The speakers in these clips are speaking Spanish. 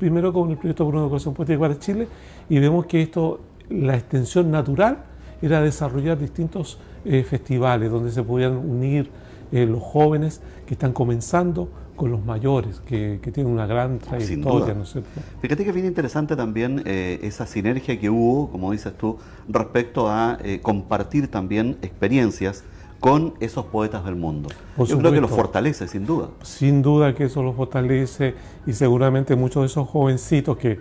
primero con el proyecto por una educación poética para Chile, y vemos que esto, la extensión natural era desarrollar distintos festivales donde se podían unir los jóvenes que están comenzando con los mayores, que tienen una gran trayectoria, ¿no es cierto? Fíjate que es bien interesante también esa sinergia que hubo, como dices tú, respecto a compartir también experiencias con esos poetas del mundo. Yo creo que los fortalece, sin duda. Sin duda que eso los fortalece, y seguramente muchos de esos jovencitos que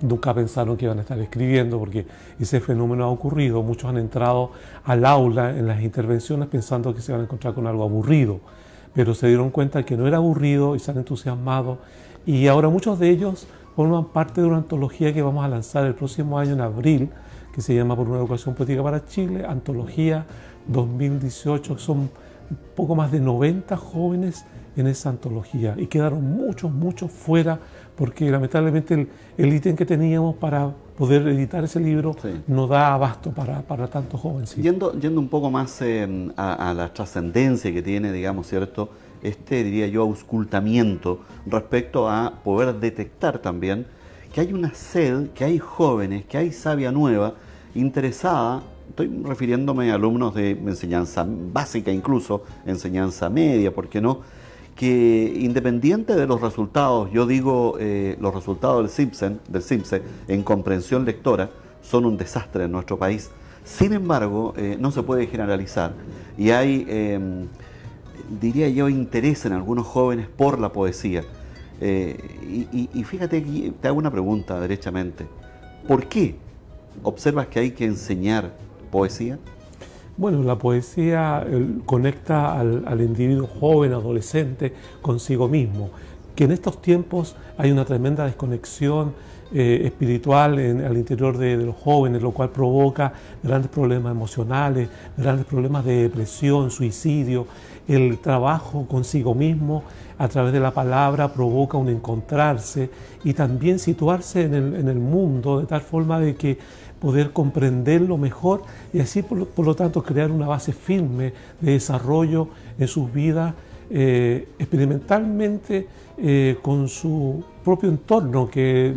nunca pensaron que iban a estar escribiendo, porque ese fenómeno ha ocurrido, muchos han entrado al aula en las intervenciones pensando que se van a encontrar con algo aburrido, pero se dieron cuenta que no era aburrido y se han entusiasmado, y ahora muchos de ellos forman parte de una antología que vamos a lanzar el próximo año en abril, que se llama Por una educación poética para Chile, antología 2018. Son un poco más de 90 jóvenes en esa antología, y quedaron muchos fuera, porque lamentablemente el ítem que teníamos para poder editar ese libro no da abasto para tantos jóvenes. Yendo un poco más a la trascendencia que tiene, digamos, ¿cierto?, diría yo, auscultamiento respecto a poder detectar también que hay una sed, que hay jóvenes, que hay savia nueva interesada. Estoy refiriéndome a alumnos de enseñanza básica, incluso enseñanza media, ¿por qué no?, que independiente de los resultados, yo digo, los resultados del CIMSE en comprensión lectora son un desastre en nuestro país. Sin embargo, no se puede generalizar, y hay, diría yo, interés en algunos jóvenes por la poesía. Y fíjate, aquí te hago una pregunta derechamente. ¿Por qué observas que hay que enseñar poesía? Bueno, la poesía conecta al individuo joven, adolescente, consigo mismo, que en estos tiempos hay una tremenda desconexión espiritual al interior de los jóvenes, lo cual provoca grandes problemas emocionales, grandes problemas de depresión, suicidio. El trabajo consigo mismo a través de la palabra provoca un encontrarse y también situarse en el mundo, de tal forma de que poder comprenderlo mejor, y así por lo tanto crear una base firme de desarrollo en sus vidas, experimentalmente, con su propio entorno que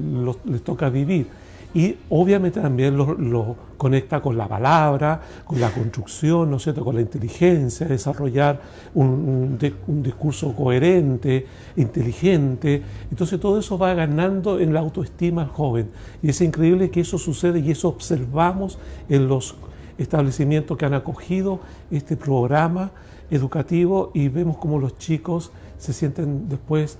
les toca vivir. Y obviamente también lo conecta con la palabra, con la construcción, ¿no es cierto?, con la inteligencia, desarrollar un discurso coherente, inteligente. Entonces todo eso va ganando en la autoestima al joven. Y es increíble que eso sucede, y eso observamos en los establecimientos que han acogido este programa educativo, y vemos cómo los chicos se sienten después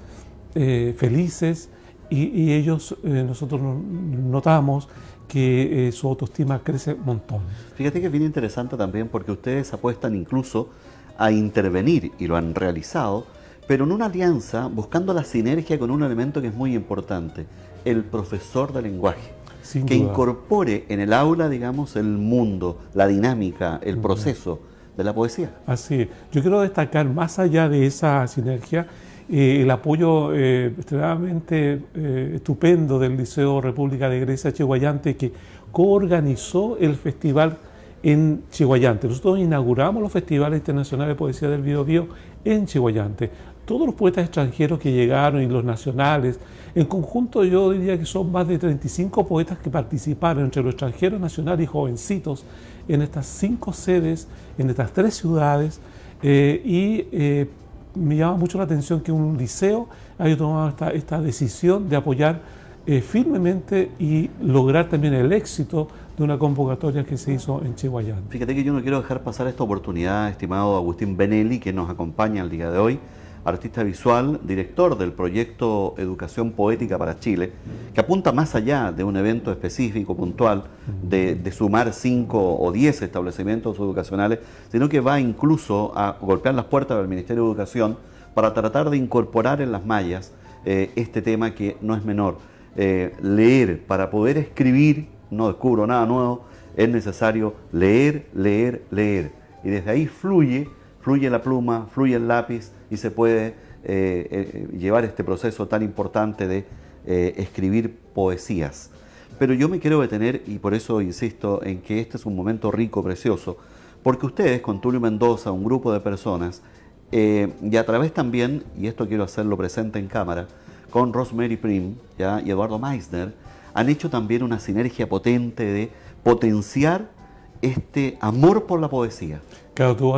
felices, y ellos, nosotros notamos que su autoestima crece un montón. Fíjate que es bien interesante también, porque ustedes apuestan incluso a intervenir, y lo han realizado, pero en una alianza, buscando la sinergia con un elemento que es muy importante: el profesor de lenguaje, que incorpore en el aula, digamos, el mundo, la dinámica, el proceso de la poesía. Así es. Yo quiero destacar, más allá de esa sinergia, el apoyo extremadamente estupendo del Liceo República de Grecia Chiguayante, que coorganizó el festival en Chiguayante. Nosotros inauguramos los festivales internacionales de poesía del Biobío en Chiguayante. Todos los poetas extranjeros que llegaron y los nacionales, en conjunto yo diría que son más de 35 poetas que participaron, entre los extranjeros, nacionales y jovencitos, en estas 5 sedes, en estas 3 ciudades, me llama mucho la atención que un liceo haya tomado esta decisión de apoyar firmemente y lograr también el éxito de una convocatoria que se hizo en Chiguayante. Fíjate que yo no quiero dejar pasar esta oportunidad, estimado Agustín Benelli, que nos acompaña el día de hoy, artista visual, director del proyecto Educación Poética para Chile, que apunta más allá de un evento específico, puntual, de sumar 5 o 10 establecimientos educacionales, sino que va incluso a golpear las puertas del Ministerio de Educación para tratar de incorporar en las mallas este tema que no es menor. Leer, para poder escribir, no descubro nada nuevo, es necesario leer, leer, leer. Y desde ahí fluye la pluma, fluye el lápiz, y se puede llevar este proceso tan importante de escribir poesías. Pero yo me quiero detener, y por eso insisto en que este es un momento rico, precioso, porque ustedes, con Tulio Mendoza, un grupo de personas, y a través también, y esto quiero hacerlo presente en cámara, con Rosemary Prim, ¿ya?, y Eduardo Meissner, han hecho también una sinergia potente de potenciar este amor por la poesía. Claro, tú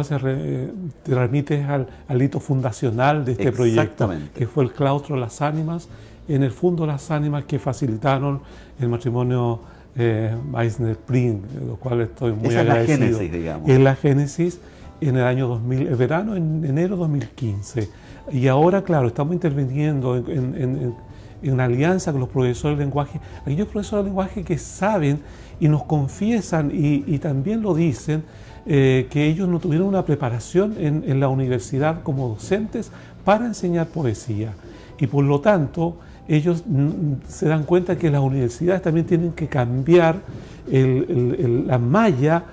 te remites al hito fundacional de este proyecto, que fue el claustro Las Ánimas, en el fondo Las Ánimas que facilitaron el matrimonio Meissner-Prim, de lo cual estoy muy agradecido. Es la génesis, digamos. Es la génesis en el año 2000, el verano, en enero 2015. Y ahora, claro, estamos interviniendo en alianza con los profesores de lenguaje, aquellos profesores de lenguaje que saben y nos confiesan y también lo dicen, que ellos no tuvieron una preparación en la universidad como docentes para enseñar poesía. Y por lo tanto, ellos se dan cuenta que las universidades también tienen que cambiar la malla.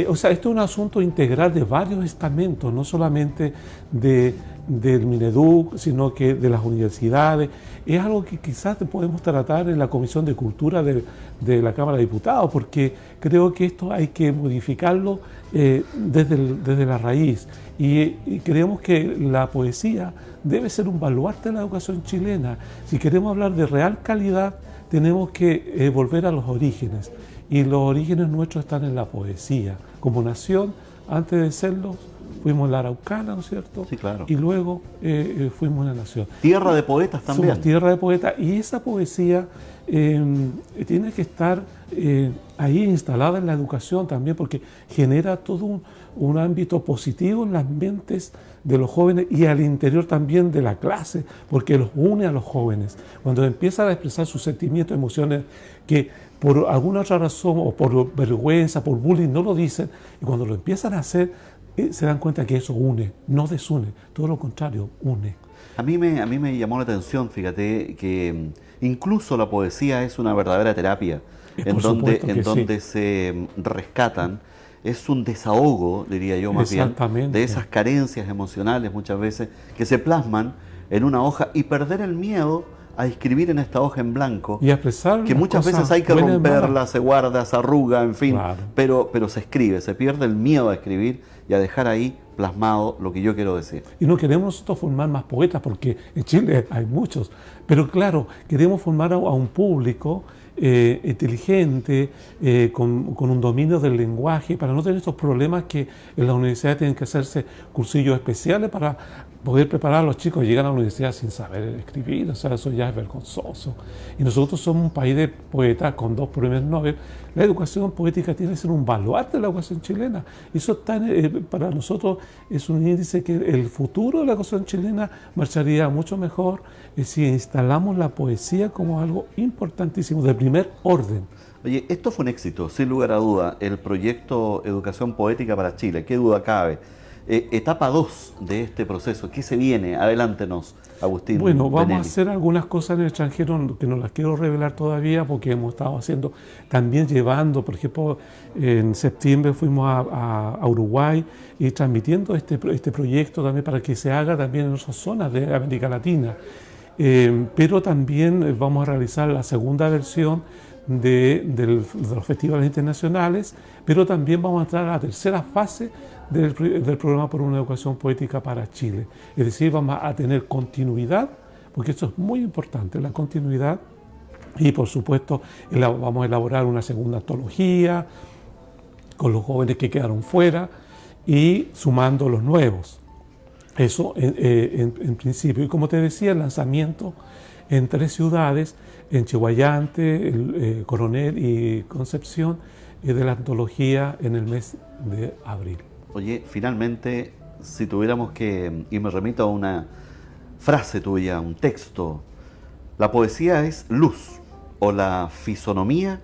O sea, esto es un asunto integral de varios estamentos, no solamente del Mineduc, sino que de las universidades. Es algo que quizás podemos tratar en la Comisión de Cultura de la Cámara de Diputados, porque creo que esto hay que modificarlo desde la raíz. Y creemos que la poesía debe ser un baluarte de la educación chilena. Si queremos hablar de real calidad, tenemos que volver a los orígenes. Y los orígenes nuestros están en la poesía. Como nación, antes de serlo, fuimos la Araucana, ¿no es cierto? Sí, claro. Y luego fuimos una nación. Tierra de poetas también. Somos tierra de poetas. Y esa poesía tiene que estar ahí instalada en la educación también, porque genera todo un ámbito positivo en las mentes de los jóvenes y al interior también de la clase, porque los une a los jóvenes. Cuando empiezan a expresar sus sentimientos, emociones que por alguna otra razón o por vergüenza, por bullying, no lo dicen, y cuando lo empiezan a hacer, se dan cuenta que eso une, no desune, todo lo contrario, une. A mí me llamó la atención, fíjate, que incluso la poesía es una verdadera terapia, en donde se rescatan, es un desahogo, diría yo más bien, de esas carencias emocionales muchas veces que se plasman en una hoja, y perder el miedo a escribir en esta hoja en blanco, y a expresar que muchas veces hay que romperla, se guarda, se arruga, en fin, claro. pero se escribe, se pierde el miedo a escribir y a dejar ahí plasmado lo que yo quiero decir. Y no queremos nosotros formar más poetas, porque en Chile hay muchos, pero claro, queremos formar a un público inteligente, con un dominio del lenguaje, para no tener estos problemas que en las universidades tienen que hacerse cursillos especiales para poder preparar a los chicos. Llegan a la universidad sin saber escribir, o sea, eso ya es vergonzoso. Y nosotros somos un país de poetas con 2 premios Nobel. La educación poética tiene que ser un baluarte de la educación chilena. Eso está para nosotros es un índice que el futuro de la educación chilena marcharía mucho mejor si instalamos la poesía como algo importantísimo, de primer orden. Oye, esto fue un éxito, sin lugar a duda, el proyecto Educación Poética para Chile, qué duda cabe. Etapa 2 de este proceso, ¿qué se viene? Adelántenos, Agustín. Bueno, vamos Benelli. a hacer algunas cosas en el extranjero que no las quiero revelar todavía, porque hemos estado haciendo, también llevando, por ejemplo, en septiembre fuimos a Uruguay y transmitiendo este proyecto también para que se haga también en otras zonas de América Latina. Pero también vamos a realizar la segunda versión de los festivales internacionales, pero también vamos a entrar a la tercera fase del programa por una educación poética para Chile. Es decir, vamos a tener continuidad, porque esto es muy importante, la continuidad, y por supuesto vamos a elaborar una segunda antología con los jóvenes que quedaron fuera y sumando los nuevos. Eso en principio. Y como te decía, el lanzamiento en 3 ciudades, en Chihuayante, Coronel y Concepción, de la antología en el mes de abril. Oye, finalmente, si tuviéramos que, y me remito a una frase tuya, un texto, la poesía es luz o la fisonomía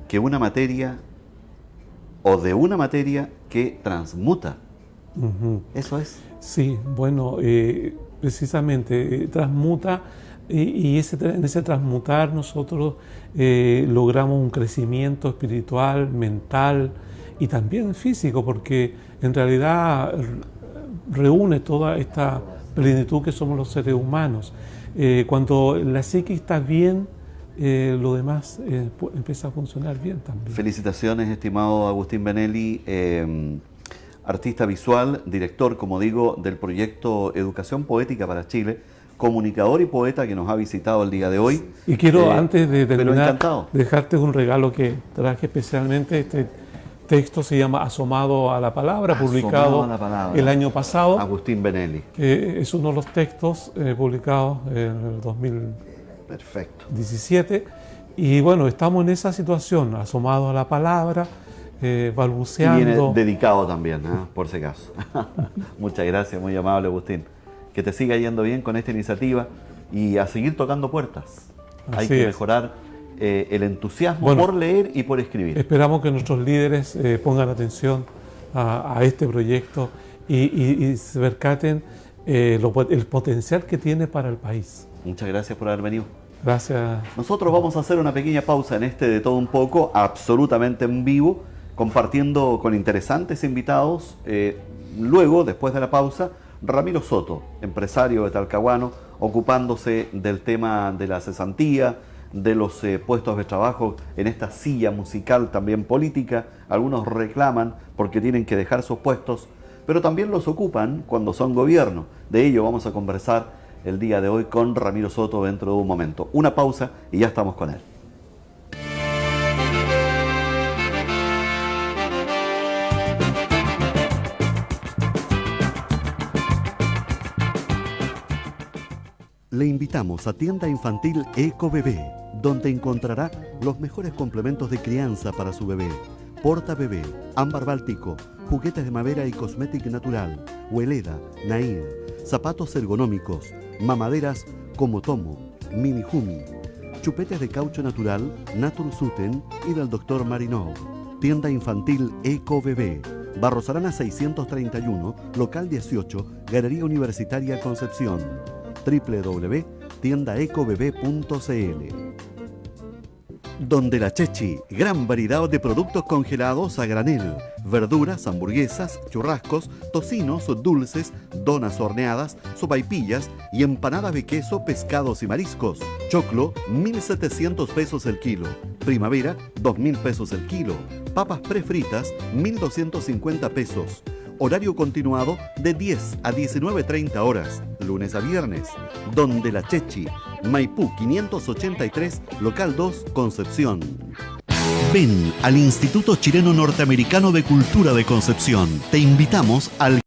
que una materia o de una materia que transmuta. Eso es. Sí, bueno, precisamente transmuta, y en ese transmutar nosotros logramos un crecimiento espiritual, mental y también físico, porque en realidad reúne toda esta plenitud que somos los seres humanos. Cuando la psique está bien, lo demás empieza a funcionar bien también. Felicitaciones, estimado Agustín Benelli, artista visual, director, como digo, del proyecto Educación Poética para Chile, comunicador y poeta que nos ha visitado el día de hoy. Y quiero, antes de pero terminar, encantado. dejarte un regalo que traje especialmente. Este texto se llama Asomado a la Palabra, publicado a la palabra. el año pasado. Agustín Benelli. Es uno de los textos publicados en el 2017. Y bueno, estamos en esa situación, asomados a la palabra, balbuceando. Y viene dedicado también, por si acaso. Muchas gracias, muy amable Agustín. Que te siga yendo bien con esta iniciativa y a seguir tocando puertas. Hay que mejorar el entusiasmo por leer y por escribir. Esperamos que nuestros líderes pongan atención a este proyecto y se percaten el potencial que tiene para el país. Muchas gracias por haber venido. Gracias. Nosotros vamos a hacer una pequeña pausa en este De Todo Un Poco, absolutamente en vivo, compartiendo con interesantes invitados. Luego, después de la pausa, Ramiro Soto, empresario de Talcahuano, ocupándose del tema de la cesantía, de los puestos de trabajo en esta silla musical también política. Algunos reclaman porque tienen que dejar sus puestos, pero también los ocupan cuando son gobierno. De ello vamos a conversar el día de hoy con Ramiro Soto dentro de un momento. Una pausa y ya estamos con él. Le invitamos a Tienda Infantil Eco Bebé, donde encontrará los mejores complementos de crianza para su bebé. Porta bebé, ámbar báltico, juguetes de madera y cosmética natural, Hueleda, Naid, zapatos ergonómicos, mamaderas como Tomo, Mini Jumi, chupetes de caucho natural, Natur Suten y del Dr. Marinov. Tienda Infantil Eco Bebé, Barros Arana 631, local 18, Galería Universitaria Concepción. www.tiendaecobebé.cl. Donde la Chechi, gran variedad de productos congelados a granel, verduras, hamburguesas, churrascos, tocinos, dulces, donas horneadas, sopaipillas y empanadas de queso, pescados y mariscos. Choclo, 1.700 pesos el kilo. Primavera, 2.000 pesos el kilo. Papas prefritas, 1.250 pesos. Horario continuado de 10 a 19:30 horas, lunes a viernes. Donde la Chechi, Maipú 583, local 2, Concepción. Ven al Instituto Chileno Norteamericano de Cultura de Concepción. Te invitamos al